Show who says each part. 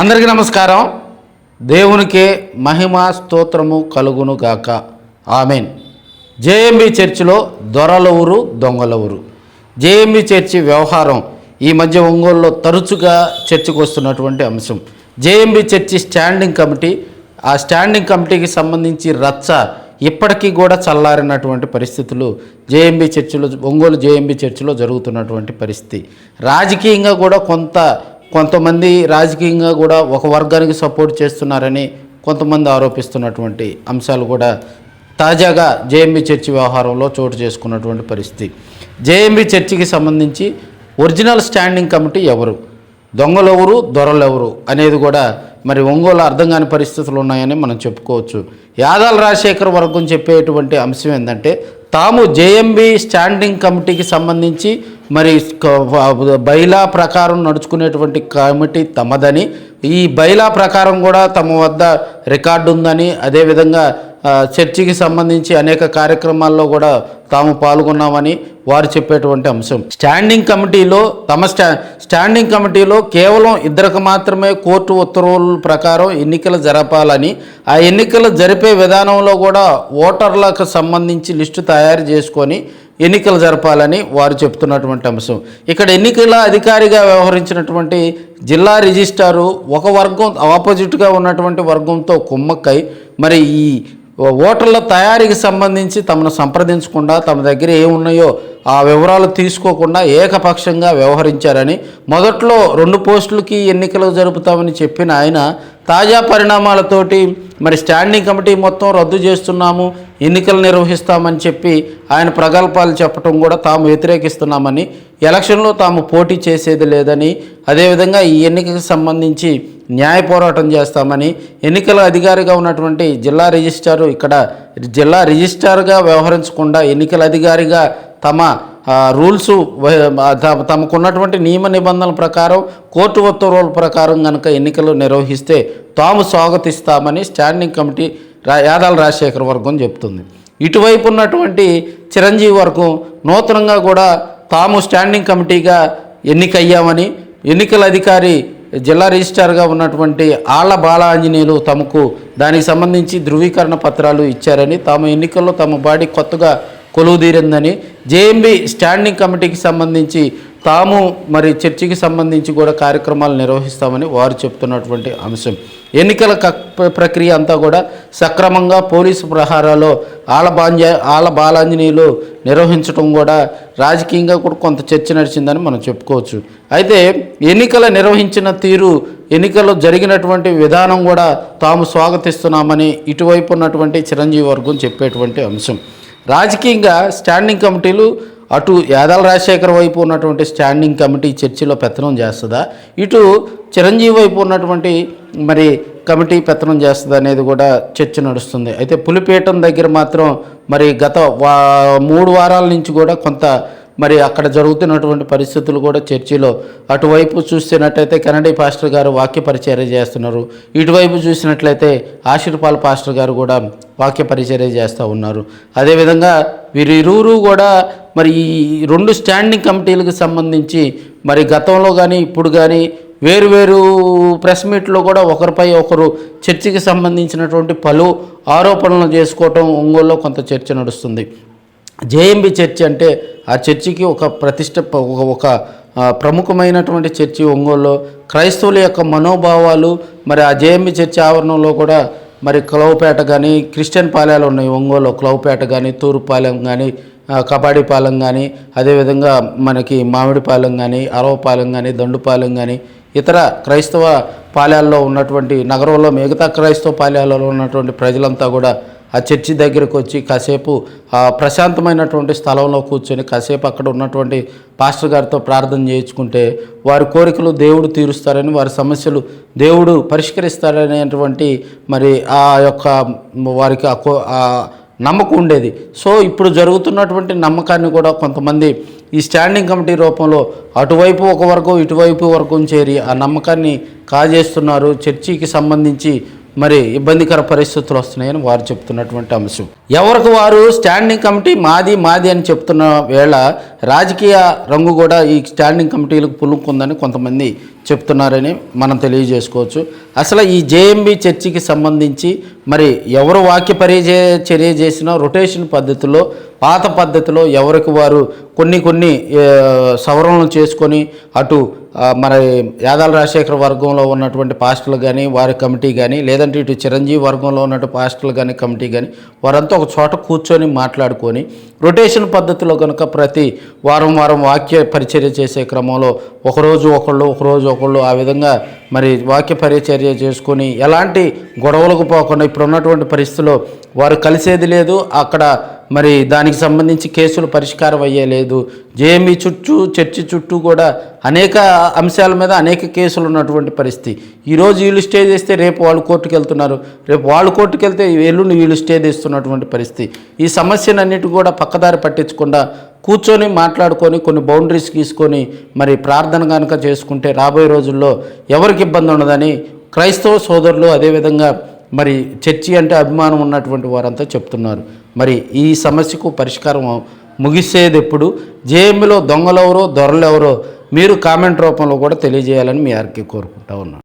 Speaker 1: అందరికీ నమస్కారం. దేవునికే మహిమ స్తోత్రము కలుగును గాక. ఆమెన్. జేఎంబీ చర్చిలో దొరలవురు దొంగలవురు. జేఎంబీ చర్చి వ్యవహారం ఈ మధ్య ఒంగోలులో తరచుగా చర్చకు వస్తున్నటువంటి అంశం. జేఎంబీ చర్చి స్టాండింగ్ కమిటీ, ఆ స్టాండింగ్ కమిటీకి సంబంధించి రచ్చ ఇప్పటికీ కూడా చల్లారినటువంటి పరిస్థితులు జేఎంబీ చర్చిలో, ఒంగోలు జేఎంబీ చర్చిలో జరుగుతున్నటువంటి పరిస్థితి. రాజకీయంగా కూడా కొంతమంది రాజకీయంగా కూడా ఒక వర్గానికి సపోర్ట్ చేస్తున్నారని కొంతమంది ఆరోపిస్తున్నటువంటి అంశాలు కూడా తాజాగా జేఎంబీ చర్చి వ్యవహారంలో చోటు చేసుకున్నటువంటి పరిస్థితి. జేఎంబీ చర్చికి సంబంధించి ఒరిజినల్ స్టాండింగ్ కమిటీ ఎవరు, దొంగలెవరు దొరలెవరు అనేది కూడా మరి ఒంగోలు అర్థం కాని పరిస్థితులు ఉన్నాయని మనం చెప్పుకోవచ్చు. యాదాల రాజశేఖర్ వర్గం చెప్పేటువంటి అంశం ఏంటంటే, తాము జేఎంబీ స్టాండింగ్ కమిటీకి సంబంధించి మరి బైలా ప్రకారం నడుచుకునేటువంటి కమిటీ తమదని, ఈ బైలా ప్రకారం కూడా తమ వద్ద రికార్డు ఉందని, అదేవిధంగా చర్చికి సంబంధించి అనేక కార్యక్రమాల్లో కూడా తాము పాల్గొన్నామని వారు చెప్పేటువంటి అంశం. స్టాండింగ్ కమిటీలో స్టాండింగ్ కమిటీలో కేవలం ఇద్దరికి మాత్రమే కోర్టు ఉత్తర్వుల ప్రకారం ఎన్నికలు జరపాలని, ఆ ఎన్నికలు జరిపే విధానంలో కూడా ఓటర్లకు సంబంధించి లిస్టు తయారు చేసుకొని ఎన్నికలు జరపాలని వారు చెప్తున్నటువంటి అంశం. ఇక్కడ ఎన్నికల అధికారిగా వ్యవహరించినటువంటి జిల్లా రిజిస్ట్రారు ఒక వర్గం ఆపోజిట్గా ఉన్నటువంటి వర్గంతో కుమ్మక్కై మరి ఈ ఓటర్ల తయారీకి సంబంధించి తమను సంప్రదించకుండా, తమ దగ్గర ఏమున్నాయో ఆ వివరాలు తీసుకోకుండా ఏకపక్షంగా వ్యవహరించారని, మొదట్లో 2 పోస్టులకి ఎన్నికలు జరుపుతామని చెప్పిన ఆయన తాజా పరిణామాలతోటి మరి స్టాండింగ్ కమిటీ మొత్తం రద్దు చేస్తున్నాము, ఎన్నికలు నిర్వహిస్తామని చెప్పి ఆయన ప్రగల్భాలు చెప్పడం కూడా తాము వ్యతిరేకిస్తున్నామని, ఎలక్షన్లో తాము పోటీ చేసేది లేదని, అదేవిధంగా ఈ ఎన్నికకు సంబంధించి న్యాయ పోరాటం చేస్తామని, ఎన్నికల అధికారిగా ఉన్నటువంటి జిల్లా రిజిస్ట్రారు ఇక్కడ జిల్లా రిజిస్ట్రార్గా వ్యవహరించకుండా ఎన్నికల అధికారిగా తమ రూల్స్, తమకున్నటువంటి నియమ నిబంధనల ప్రకారం, కోర్టు ఉత్తర్వుల ప్రకారం కనుక ఎన్నికలు నిర్వహిస్తే తాము స్వాగతిస్తామని స్టాండింగ్ కమిటీ యాదాల రాజశేఖర్ వర్గం చెప్తుంది. ఇటువైపు ఉన్నటువంటి చిరంజీవి వర్గం నూతనంగా కూడా తాము స్టాండింగ్ కమిటీగా ఎన్నికయ్యామని, ఎన్నికల అధికారి జిల్లా రిజిస్ట్రార్గా ఉన్నటువంటి ఆళ్ల బాలాంజనేయులు తమకు దానికి సంబంధించి ధృవీకరణ పత్రాలు ఇచ్చారని, తాము ఎన్నికల్లో తమ బాడీ కొత్తగా కొలువుదీరిందని, జేఎంబీ స్టాండింగ్ కమిటీకి సంబంధించి తాము మరి చర్చికి సంబంధించి కూడా కార్యక్రమాలు నిర్వహిస్తామని వారు చెప్తున్నటువంటి అంశం. ఎన్నికల ప్రక్రియ అంతా కూడా సక్రమంగా పోలీసు ప్రహారాలో ఆళ్ల బాలాంజనేయులు నిర్వహించడం కూడా రాజకీయంగా కూడా కొంత చర్చ నడిచిందని మనం చెప్పుకోవచ్చు. అయితే ఎన్నికల నిర్వహించిన తీరు, ఎన్నికల్లో జరిగినటువంటి విధానం కూడా తాము స్వాగతిస్తున్నామని ఇటువైపు ఉన్నటువంటి చిరంజీవి వర్గం చెప్పేటువంటి అంశం. రాజకీయంగా స్టాండింగ్ కమిటీలు అటు యాదాల రాజశేఖర్ వైపు ఉన్నటువంటి స్టాండింగ్ కమిటీ చర్చిలో పెత్తనం చేస్తుందా, ఇటు చిరంజీవి వైపు ఉన్నటువంటి మరి కమిటీ పెత్తనం చేస్తుంది అనేది కూడా చర్చ నడుస్తుంది. అయితే పులిపీఠం దగ్గర మాత్రం మరి గత 3 వారాల నుంచి కూడా కొంత మరి అక్కడ జరుగుతున్నటువంటి పరిస్థితులు కూడా చర్చిలో అటువైపు చూసినట్లయితే కెనడీ పాస్టర్ గారు వాక్య పరిచర్య చేస్తున్నారు, ఇటువైపు చూసినట్లయితే ఆశీర్పాల్ పాస్టర్ గారు కూడా వాక్య పరిచర్య చేస్తూ ఉన్నారు. అదేవిధంగా వీరిరువురు కూడా మరి ఈ 2 స్టాండింగ్ కమిటీలకు సంబంధించి మరి గతంలో కానీ ఇప్పుడు కానీ వేరువేరు ప్రెస్ మీట్లో కూడా ఒకరిపై ఒకరు చర్చికి సంబంధించినటువంటి పలు ఆరోపణలు చేసుకోవటం ఒంగోలులో కొంత చర్చ నడుస్తుంది. జేఎంబీ చర్చి అంటే ఆ చర్చికి ఒక ఒక ప్రముఖమైనటువంటి చర్చి ఒంగోలులో. క్రైస్తవుల యొక్క మనోభావాలు మరి ఆ జేఎంబీ చర్చి ఆవరణంలో కూడా మరి క్లౌపేట కానీ క్రిస్టియన్ పాలెలు ఉన్నాయి ఒంగోలులో. క్లౌపేట కానీ, తూరుపాలెం కానీ, కబాడిపాలెం కానీ, అదేవిధంగా మనకి మామిడిపాలెం కానీ, అరవపాలెం కానీ, దండుపాలెం కానీ, ఇతర క్రైస్తవ పాలెల్లో ఉన్నటువంటి నగరంలో మిగతా క్రైస్తవ పాలెల్లో ఉన్నటువంటి ప్రజలంతా కూడా ఆ చర్చి దగ్గరకు వచ్చి కాసేపు ప్రశాంతమైనటువంటి స్థలంలో కూర్చొని కాసేపు అక్కడ ఉన్నటువంటి పాస్టర్ గారితో ప్రార్థన చేయించుకుంటే వారి కోరికలు దేవుడు తీరుస్తారని, వారి సమస్యలు దేవుడు పరిష్కరిస్తారనేటువంటి మరి ఆ యొక్క వారికి నమ్మకం ఉండేది. సో ఇప్పుడు జరుగుతున్నటువంటి నమ్మకాన్ని కూడా కొంతమంది ఈ స్టాండింగ్ కమిటీ రూపంలో అటువైపు ఒక వర్గం ఇటువైపు వర్గం చేరి ఆ నమ్మకాన్ని కాజేస్తున్నారు. చర్చికి సంబంధించి మరి ఇబ్బందికర పరిస్థితులు వస్తున్నాయని వారు చెప్తున్నటువంటి అంశం. ఎవరికి వారు స్టాండింగ్ కమిటీ మాది అని చెప్తున్న వేళ రాజకీయ రంగు కూడా ఈ స్టాండింగ్ కమిటీలకు పులుక్కుందని కొంతమంది చెప్తున్నారని మనం తెలియజేసుకోవచ్చు. అసలు ఈ జేఎంబీ చర్చికి సంబంధించి మరి ఎవరు వాక్య చర్య చేసినా రొటేషన్ పద్ధతిలో పాత పద్ధతిలో ఎవరికి వారు కొన్ని సవరణలు చేసుకొని అటు మరి యాదాల రాజశేఖర వర్గంలో ఉన్నటువంటి పాస్టర్లు కానీ వారి కమిటీ కానీ లేదంటే ఇటు చిరంజీవి వర్గంలో ఉన్నటువంటి పాస్టర్లు కానీ కమిటీ కానీ వారంతా ఒక చోట కూర్చొని మాట్లాడుకొని రొటేషన్ పద్ధతిలో కనుక ప్రతి వారం వాక్య పరిచర్య చేసే క్రమంలో ఒకరోజు ఒకళ్ళు ఆ విధంగా మరి వాక్య పరిచర్య చేసుకొని ఎలాంటి గొడవలకు పోకుండా ఇప్పుడు ఉన్నటువంటి పరిస్థితుల్లో వారు కలిసేది లేదు. అక్కడ మరి దానికి సంబంధించి కేసులు పరిష్కారం అయ్యేలేదు. జేఎంబీ చర్చి చుట్టూ కూడా అనేక అంశాల మీద అనేక కేసులు ఉన్నటువంటి పరిస్థితి. ఈరోజు వీళ్ళు స్టే చేస్తే రేపు వాళ్ళు కోర్టుకు వెళ్తున్నారు, రేపు వాళ్ళు కోర్టుకు వెళ్తే ఎల్లుండి వీళ్ళు స్టే చేస్తున్నటువంటి పరిస్థితి. ఈ సమస్యనన్నిటి కూడా పక్కదారి పట్టించకుండా కూర్చొని మాట్లాడుకొని కొన్ని బౌండరీస్ గీసుకొని మరి ప్రార్థన కనుక చేసుకుంటే రాబోయే రోజుల్లో ఎవరికి ఇబ్బంది ఉండదని క్రైస్తవ సోదరులు అదేవిధంగా మరి చర్చి అంటే అభిమానం ఉన్నటువంటి వారంతా చెప్తున్నారు. మరి ఈ సమస్యకు పరిష్కారం ముగిసేది ఎప్పుడు, జేఎంబీలో దొంగలెవరో దొరలెవరో మీరు కామెంట్ రూపంలో కూడా తెలియజేయాలని మీ ఆర్కే కోరుకుంటా ఉన్నాను.